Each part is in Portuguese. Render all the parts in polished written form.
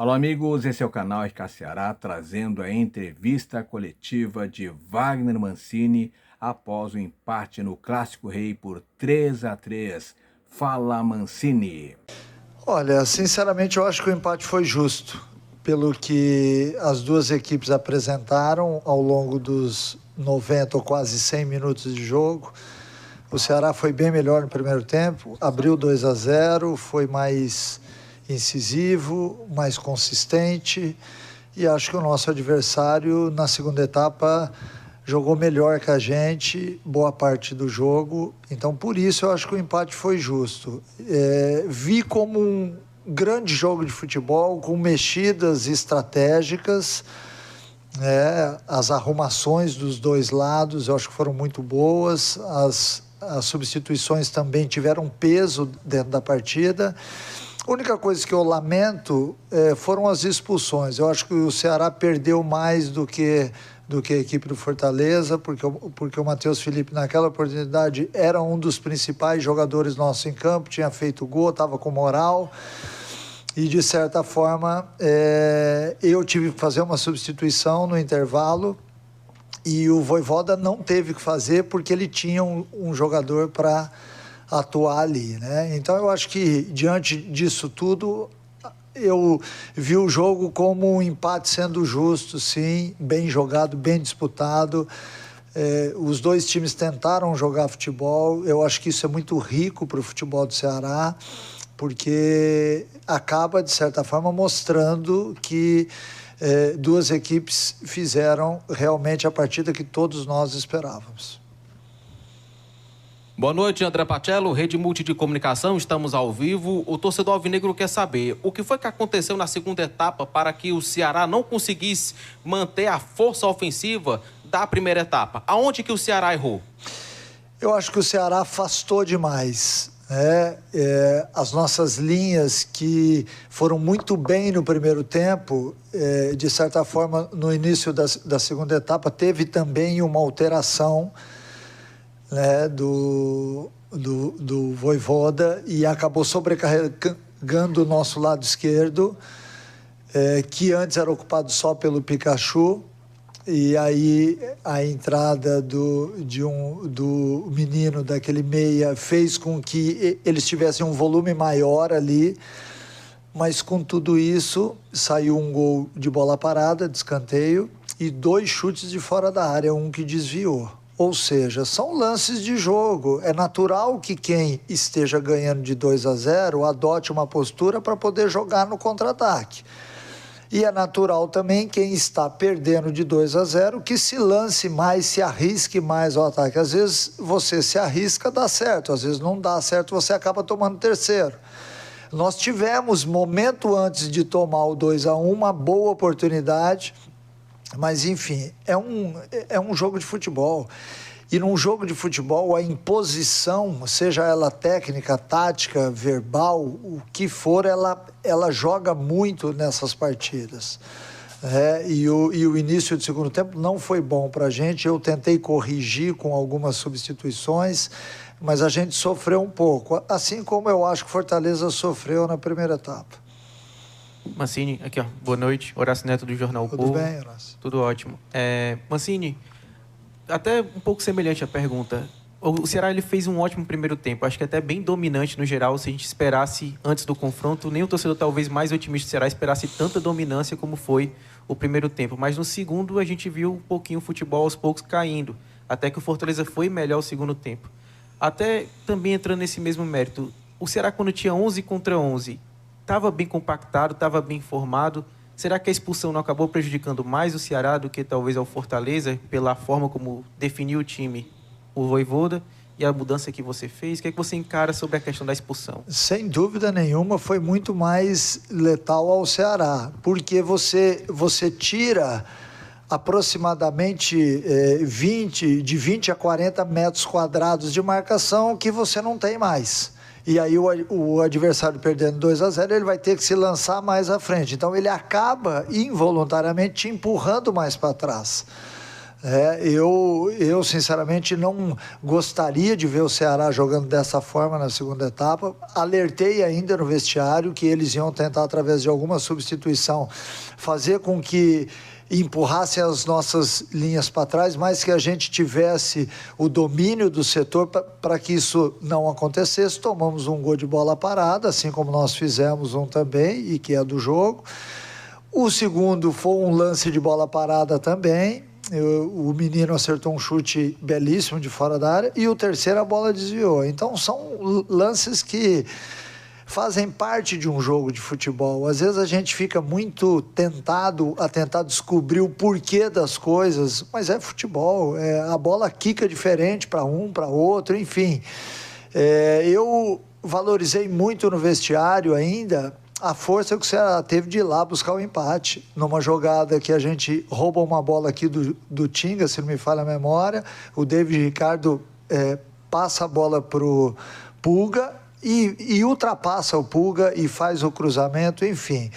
Alô, amigos, esse é o canal RK Ceará, trazendo a entrevista coletiva de Wagner Mancini após o empate no Clássico Rei por 3-3. Fala, Mancini. Olha, sinceramente eu acho que o empate foi justo, pelo que as duas equipes apresentaram ao longo dos 90 ou quase 100 minutos de jogo. O Ceará foi bem melhor no primeiro tempo, abriu 2-0, foi mais incisivo, mais consistente, e acho que o nosso adversário na segunda etapa jogou melhor que a gente boa parte do jogo. Então por isso eu acho que o empate foi justo. Vi como um grande jogo de futebol com mexidas estratégicas, as arrumações dos dois lados eu acho que foram muito boas, as substituições também tiveram peso dentro da partida. A única coisa que eu lamento foram as expulsões. Eu acho que o Ceará perdeu mais do que a equipe do Fortaleza, porque o Matheus Felipe, naquela oportunidade, era um dos principais jogadores nossos em campo, tinha feito gol, estava com moral. E, de certa forma, eu tive que fazer uma substituição no intervalo e o Vojvoda não teve que fazer porque ele tinha um jogador para atuar ali, né? Então eu acho que diante disso tudo eu vi o jogo como um empate sendo justo, sim, bem jogado, bem disputado. Os dois times tentaram jogar futebol. Eu acho que isso é muito rico para o futebol do Ceará, porque acaba, de certa forma, mostrando que duas equipes fizeram realmente a partida que todos nós esperávamos. Boa noite, André Pacello, Rede Multi de Comunicação, estamos ao vivo. O torcedor alvinegro quer saber o que foi que aconteceu na segunda etapa para que o Ceará não conseguisse manter a força ofensiva da primeira etapa. Aonde que o Ceará errou? Eu acho que o Ceará afastou demais. As nossas linhas que foram muito bem no primeiro tempo, de certa forma, no início da segunda etapa, teve também uma alteração, né, do Vojvoda e acabou sobrecarregando o nosso lado esquerdo, que antes era ocupado só pelo Pikachu, e aí a entrada do menino, daquele meia, fez com que eles tivessem um volume maior ali, mas com tudo isso saiu um gol de bola parada, de escanteio, e 2 chutes de fora da área, um que desviou. Ou seja, são lances de jogo. É natural que quem esteja ganhando de 2-0 adote uma postura para poder jogar no contra-ataque. E é natural também quem está perdendo de 2-0 que se lance mais, se arrisque mais ao ataque. Às vezes você se arrisca, dá certo. Às vezes não dá certo, você acaba tomando terceiro. Nós tivemos, momento antes de tomar o 2-1, uma boa oportunidade. Mas, enfim, é um jogo de futebol. E num jogo de futebol, a imposição, seja ela técnica, tática, verbal, o que for, ela joga muito nessas partidas. E o início do segundo tempo não foi bom para a gente. Eu tentei corrigir com algumas substituições, mas a gente sofreu um pouco. Assim como eu acho que Fortaleza sofreu na primeira etapa. Mancini, aqui ó, boa noite, Horácio Neto do Jornal Povo. Tudo bem, Horácio? Tudo ótimo. Mancini, até um pouco semelhante à pergunta, o Ceará ele fez um ótimo primeiro tempo, acho que até bem dominante no geral, se a gente esperasse antes do confronto, nem o torcedor talvez mais otimista do Ceará esperasse tanta dominância como foi o primeiro tempo, mas no segundo a gente viu um pouquinho o futebol aos poucos caindo, até que o Fortaleza foi melhor o segundo tempo. Até também entrando nesse mesmo mérito, o Ceará quando tinha 11 contra 11, estava bem compactado, estava bem formado. Será que a expulsão não acabou prejudicando mais o Ceará do que talvez ao Fortaleza, pela forma como definiu o time o Vojvoda e a mudança que você fez? O que é que você encara sobre a questão da expulsão? Sem dúvida nenhuma, foi muito mais letal ao Ceará, porque você tira aproximadamente de 20 a 40 metros quadrados de marcação que você não tem mais. E aí o adversário perdendo 2-0, ele vai ter que se lançar mais à frente. Então ele acaba involuntariamente te empurrando mais para trás. Eu, sinceramente, não gostaria de ver o Ceará jogando dessa forma na segunda etapa. Alertei ainda no vestiário que eles iam tentar, através de alguma substituição, fazer com que empurrassem as nossas linhas para trás, mas que a gente tivesse o domínio do setor para que isso não acontecesse. Tomamos um gol de bola parada, assim como nós fizemos um também, e que é do jogo. O segundo foi um lance de bola parada também. O menino acertou um chute belíssimo de fora da área. E o terceiro, a bola desviou. Então, são lances que fazem parte de um jogo de futebol. Às vezes a gente fica muito tentado a tentar descobrir o porquê das coisas, mas é futebol. A bola quica diferente para um, para outro, enfim. Eu valorizei muito no vestiário ainda a força que o Ceará teve de ir lá buscar o empate, numa jogada que a gente rouba uma bola aqui do Tinga, se não me falha a memória, o David Ricardo passa a bola para o Pulga e ultrapassa o Pulga e faz o cruzamento, enfim.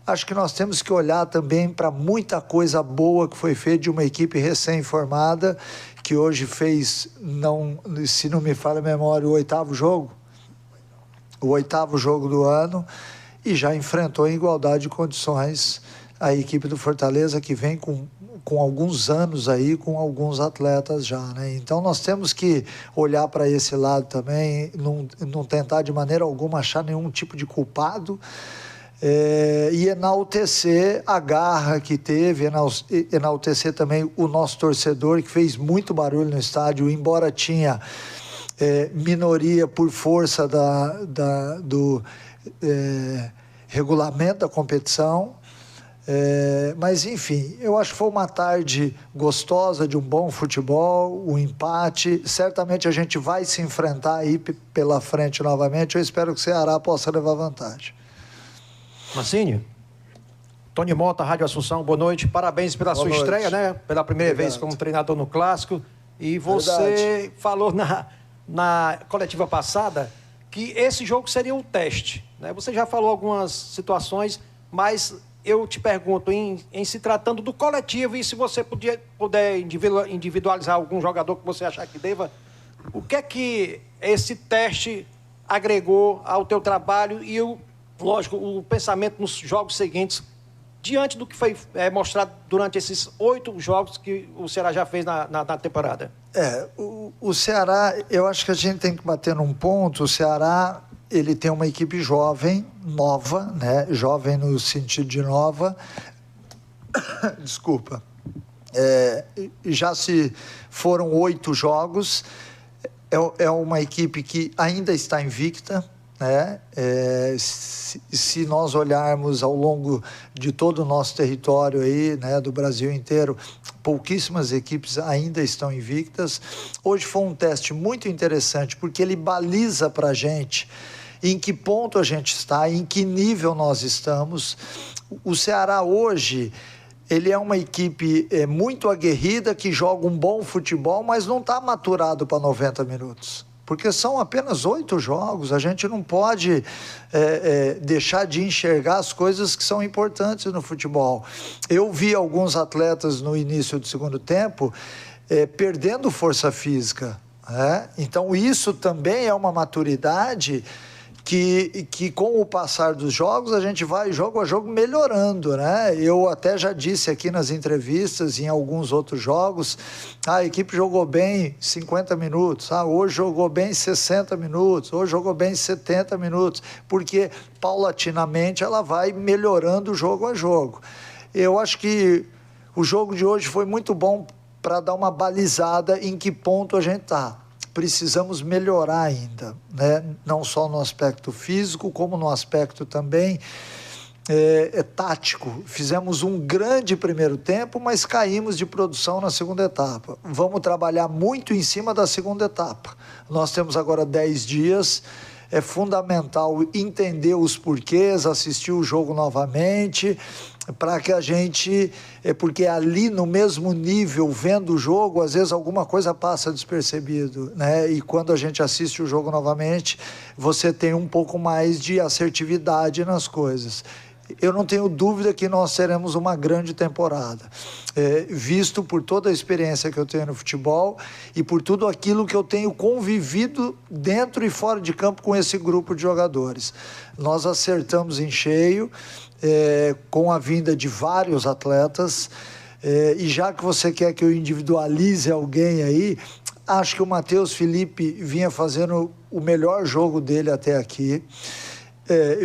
Acho que nós temos que olhar também para muita coisa boa que foi feita de uma equipe recém-formada, que hoje fez, se não me falha a memória, o oitavo jogo do ano, e já enfrentou em igualdade de condições a equipe do Fortaleza, que vem com alguns anos aí, com alguns atletas já, né? Então nós temos que olhar para esse lado também, não tentar de maneira alguma achar nenhum tipo de culpado, e enaltecer a garra que teve, enaltecer também o nosso torcedor, que fez muito barulho no estádio, embora tinha minoria por força do regulamento da competição, mas enfim, eu acho que foi uma tarde gostosa de um bom futebol, um empate. Certamente a gente vai se enfrentar aí pela frente novamente. Eu espero que o Ceará possa levar vantagem. Mancini, Tony Mota, Rádio Assunção, boa noite, parabéns pela sua estreia, né? Pela primeira vez como treinador no Clássico. E você falou na coletiva passada que esse jogo seria um teste, né? Você já falou algumas situações, mas eu te pergunto, em se tratando do coletivo, e se você puder individualizar algum jogador que você achar que deva, o que é que esse teste agregou ao teu trabalho e, lógico, o pensamento nos jogos seguintes, diante do que foi mostrado durante esses 8 jogos que o Ceará já fez na temporada? O Ceará, eu acho que a gente tem que bater num ponto. O Ceará, ele tem uma equipe jovem, nova, né? Jovem no sentido de nova. Desculpa. Já se foram 8 jogos. É uma equipe que ainda está invicta, né? Se nós olharmos ao longo de todo o nosso território aí, né, do Brasil inteiro, pouquíssimas equipes ainda estão invictas. Hoje foi um teste muito interessante, porque ele baliza para a gente em que ponto a gente está, em que nível nós estamos. O Ceará hoje, ele é uma equipe muito aguerrida, que joga um bom futebol, mas não está maturado para 90 minutos. Porque são apenas 8 jogos, a gente não pode deixar de enxergar as coisas que são importantes no futebol. Eu vi alguns atletas no início do segundo tempo perdendo força física, né? Então isso também é uma maturidade que com o passar dos jogos, a gente vai jogo a jogo melhorando, né? Eu até já disse aqui nas entrevistas, em alguns outros jogos, a equipe jogou bem 50 minutos, hoje jogou bem 60 minutos, hoje jogou bem 70 minutos, porque paulatinamente ela vai melhorando jogo a jogo. Eu acho que o jogo de hoje foi muito bom para dar uma balizada em que ponto a gente está. Precisamos melhorar ainda, né? Não só no aspecto físico, como no aspecto também tático. Fizemos um grande primeiro tempo, mas caímos de produção na segunda etapa. Vamos trabalhar muito em cima da segunda etapa. Nós temos agora 10 dias. É fundamental entender os porquês, assistir o jogo novamente, para que a gente... Porque ali no mesmo nível, vendo o jogo, às vezes alguma coisa passa despercebido, né? E quando a gente assiste o jogo novamente, você tem um pouco mais de assertividade nas coisas. eu não tenho dúvida que nós teremos uma grande temporada, visto por toda a experiência que eu tenho no futebol e por tudo aquilo que eu tenho convivido dentro e fora de campo com esse grupo de jogadores. Nós acertamos em cheio, com a vinda de vários atletas, e já que você quer que eu individualize alguém aí, acho que o Matheus Felipe vinha fazendo o melhor jogo dele até aqui.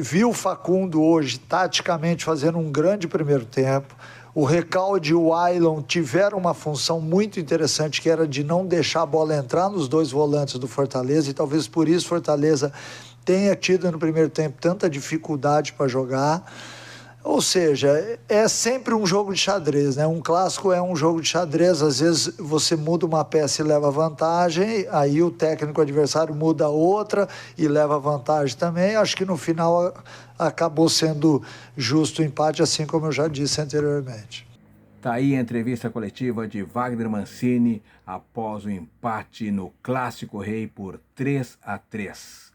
Viu o Facundo hoje, taticamente, fazendo um grande primeiro tempo. O Recalde e o Ailon tiveram uma função muito interessante, que era de não deixar a bola entrar nos dois volantes do Fortaleza, e talvez por isso Fortaleza tenha tido no primeiro tempo tanta dificuldade para jogar. Ou seja, é sempre um jogo de xadrez, né? Um clássico é um jogo de xadrez, às vezes você muda uma peça e leva vantagem, aí o técnico adversário muda outra e leva vantagem também. Acho que no final acabou sendo justo o empate, assim como eu já disse anteriormente. Tá aí a entrevista coletiva de Wagner Mancini após o empate no Clássico Rei por 3-3.